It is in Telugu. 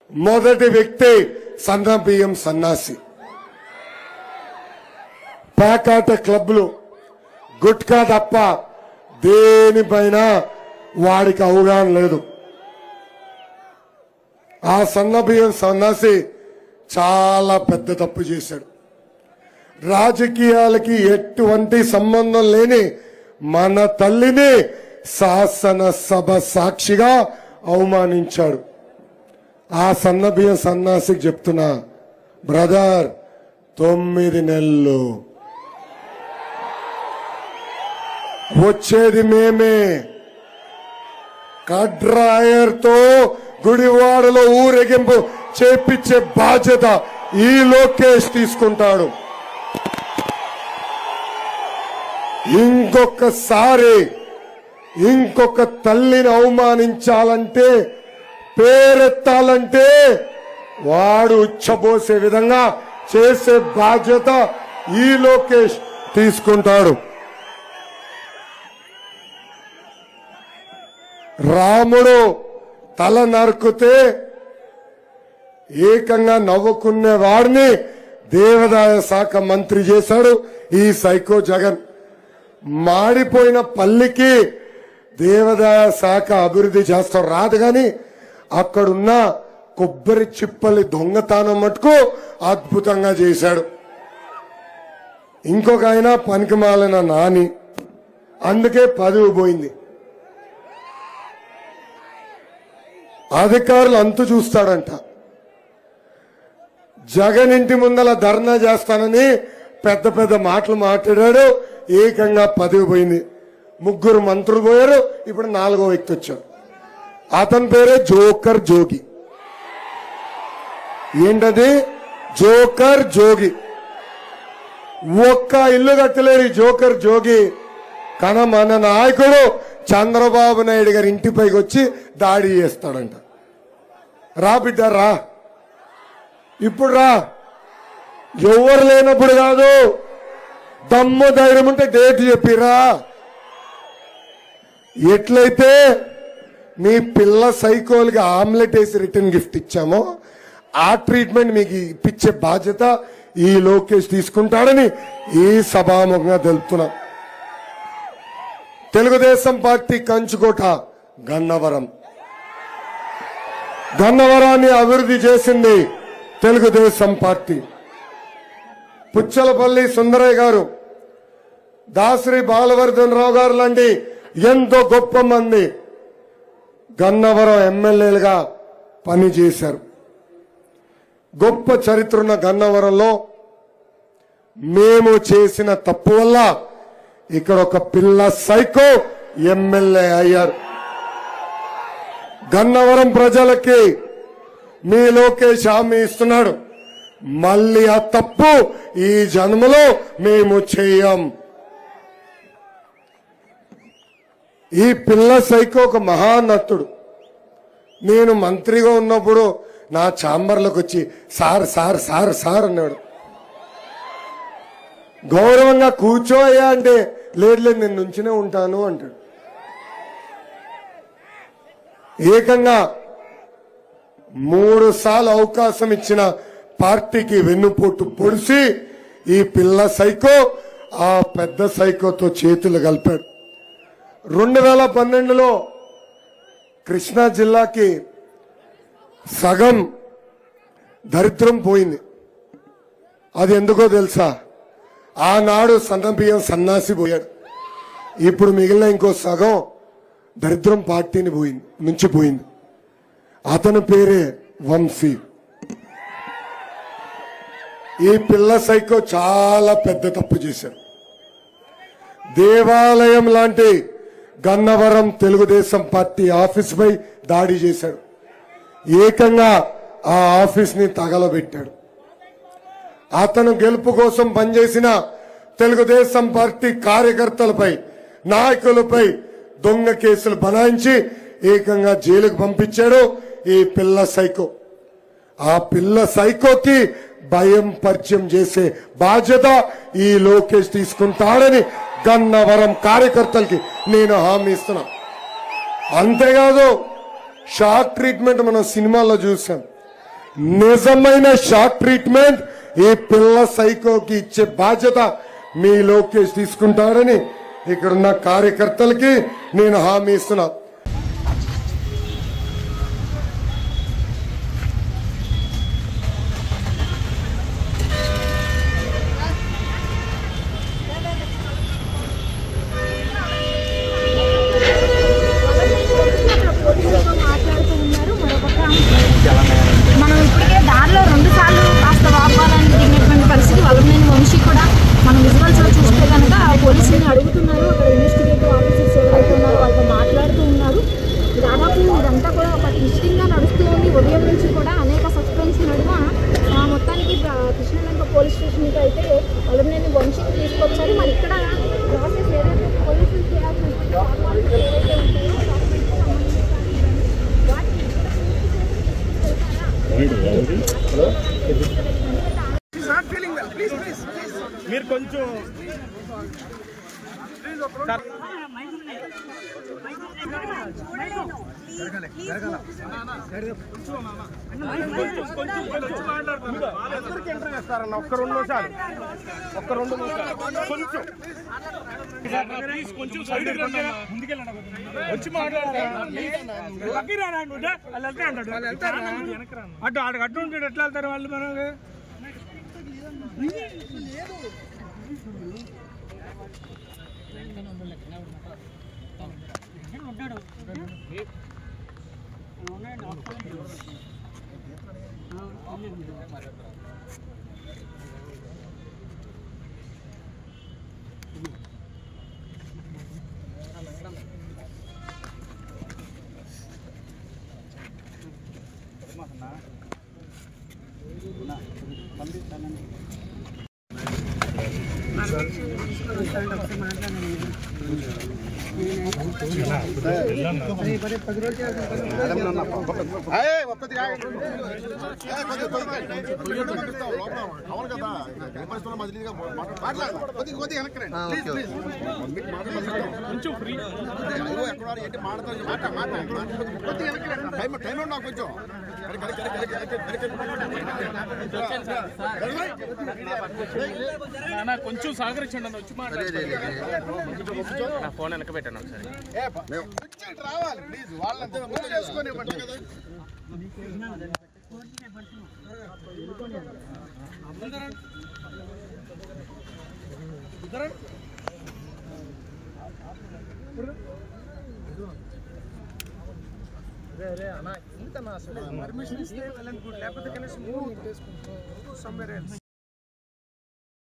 మొదటి వ్యక్తి సన్నబియ్యం సన్నాసి. పేకాట క్లబ్లు, గుట్కా తప్ప దేనిపైన వాడికి అవగాహన లేదు. ఆ సన్నబియ్యం సన్నాసి చాలా పెద్ద తప్పు చేశాడు. రాజకీయాలకి ఎటువంటి సంబంధం లేని మన తల్లిని శాసనసభ సాక్షిగా అవమానించాడు. ఆ సన్నబియ్యం సన్నాసికి చెప్తున్నా, బ్రదర్ 9 నెలలు వచ్చేది మేమే. కడ్రాయర్తో గుడివాడలో ఊరేగింపు చేపించే బాధ్యత ఈ లోకేష్ తీసుకుంటాడు. ఇంకొకసారి ఇంకొక తల్లిని అవమానించాలంటే, పేరెత్తాలంటే వాడు ఉచ్చబోసే విధంగా చేసే బాధ్యత ఈ లోకేష్ తీసుకుంటాడు. రాముడు తల నరుకుతే ఏకంగా నవ్వుకునే వాడిని దేవాదాయ శాఖ మంత్రి చేశాడు ఈ సైకో జగన్. మాడిపోయిన పల్లికి దేవాదాయ శాఖ అభివృద్ధి చేస్తాం రాదు గాని, అక్కడున్న కొబ్బరి చిప్పలి దొంగతనం మటుకు అద్భుతంగా చేశాడు. ఇంకొక ఆయన పనికిమాలిన నాని, అందుకే పదవి పోయింది. అధికారులు అంతు చూస్తాడంట. జగన్ ఇంటి ముందల ధర్నా చేస్తానని పెద్ద పెద్ద మాటలు మాట్లాడాడు, ఏకంగా పదవి పోయింది. 3 మంత్రులు పోయారు, ఇప్పుడు 4వ వ్యక్తి వచ్చాడు. అతని పేరే జోకర్ జోగి. ఏంటది? జోకర్ జోగి. ఒక్క ఇల్లు కట్టలేడు జోకర్ జోగి. కానీ మన నాయకుడు చంద్రబాబు నాయుడు గారి ఇంటిపైకి వచ్చి దాడి చేస్తాడంట. రా బిడ్డ రా, ఇప్పుడు రా, ఎవరు లేనప్పుడు కాదు, దమ్ము ధైర్యం ఉంటే డేట్ చెప్పిరా. ఎట్లయితే మీ పిల్ల సైకోల్కి ఆమ్లెట్ వేసి రిటర్న్ గిఫ్ట్ ఇచ్చామో ఆ ట్రీట్మెంట్ మీకు ఇప్పించే బాధ్యత ఈ లోకేష్ తీసుకుంటాడని ఈ సభాముఖంగా తెలుపుతున్నా. తెలుగుదేశం పార్టీ కంచుకోట గన్నవరం. గన్నవరాన్ని అభివృద్ధి చేసింది తెలుగుదేశం పార్టీ. పుచ్చలపల్లి సుందరయ్య గారు, దాసరి బాలవర్ధన్ రావు గారు లాంటి ఎంతో గొప్ప మంది గన్నవరం ఎమ్మెల్యేలుగా పనిచేశారు. గొప్ప చరిత్ర ఉన్న గన్నవరంలో మేము చేసిన తప్పు వల్ల ఇక్కడ ఒక పిల్ల సైకో ఎమ్మెల్యే అయ్యారు. గన్నవరం ప్రజలకి మీ లోకేష్ హామీ ఇస్తున్నాడు, మళ్ళీ ఆ తప్పు ఈ జన్మలో మేము చేయం. ఈ పిల్ల సైకో ఒక మహానటుడు. నేను మంత్రిగా ఉన్నప్పుడు నా ఛాంబర్లోకి వచ్చి సార్ సార్ సార్ సార్ అన్నాడు. గౌరవంగా కూర్చోయ్యా అంటే లేదు లేదు నేను నుంచినే ఉంటాను అంటాడు. ఏకంగా 3 సార్లు అవకాశం ఇచ్చిన పార్టీకి వెన్నుపోటు పొడిసి ఈ పిల్ల సైకో ఆ పెద్ద సైకోతో చేతులు కలిపాడు. 2012లో కృష్ణా జిల్లాకి సగం దరిద్రం పోయింది. అది ఎందుకో తెలుసా? ఆనాడు సన్నబియ్యం సన్నాసి పోయాడు. ఇప్పుడు మిగిలిన ఇంకో సగం దరిద్రం పార్టీని నుంచి పోయింది. అతని పేరే వంశీ. ఈ పిల్ల సైకో చాలా పెద్ద తప్పు చేశాడు. దేవాలయం లాంటి గన్నవరం తెలుగుదేశం పార్టీ ఆఫీస్ పై దాడి చేశాడు. ఏకంగా ఆ ఆఫీస్ ని తగలబెట్టాడు. అతను గెలుపు కోసం పనిచేసిన తెలుగుదేశం పార్టీ కార్యకర్తలపై, నాయకులపై దొంగ కేసులు బనాయించి ఏకంగా జైలుకు పంపించాడు ఈ పిల్ల సైకో. ఆ పిల్ల సైకోకి భయం పరిచయం చేసే బాధ్యత ఈ లోకేష్ తీసుకుంటాడని గన్నవరం కార్యకర్తలకి నేను హామీ ఇస్తున్నా. అంతేకాదు, షాక్ ట్రీట్మెంట్ మనం సినిమాల్లో చూసాం. నిజమైన షాక్ ట్రీట్మెంట్ ఈ పిల్ల సైకోకి ఇచ్చే బాధ్యత మీ లోకేష్ తీసుకుంటాడని ఇక్కడున్న కార్యకర్తలకి నేను హామీ ఇస్తున్నా. మనం ఇప్పటికే దారిలో 2 సార్లు కాస్త వాపాలని దిగినటువంటి పరిస్థితి. వల్లభనేని వంశీ కూడా మనం విజువల్స్ లో చూస్తే కనుక పోలీసుల్ని అడుగుతున్నారు. అక్కడ ఇన్వెస్టిగేటివ్ ఆఫీసర్స్ ఎవరైతే ఉన్నారో వాళ్ళతో మాట్లాడుతూ ఉన్నారు. దాదాపు ఇదంతా కూడా ఒక ట్విస్టింగ్ గా నడుస్తూ ఉంది. ఉదయం నుంచి కూడా అనేక సస్పెన్స్ నడుమ మొత్తానికి కృష్ణలంక పోలీస్ స్టేషన్కి అయితే వల్లభనేని వంశీని తీసుకొచ్చారు. మరి ఇక్కడ ప్రాసెస్ ఏదైతే పోలీసులు చేయాల్సి ఉంటుందో ఏవైతే ఉంటాయో మీరు కొంచెం ఇస్తారన్న ఒక్క 2 నిమిషాలు కొంచెం సైడ్ వచ్చి అటు అటు ఉంటాడు. ఎట్లా వెళ్తారు వాళ్ళు? మనకి కొంచెం సహకరించండి. వచ్చి నా ఫోన్ వెనక పెట్టాను ఒకసారి. రావాలి ప్లీజ్. వాళ్ళంతా చేసుకోనివ్వండి కదా. ఇంత నా పర్మిషన్ ఇస్తే లేకపోతే కనీసం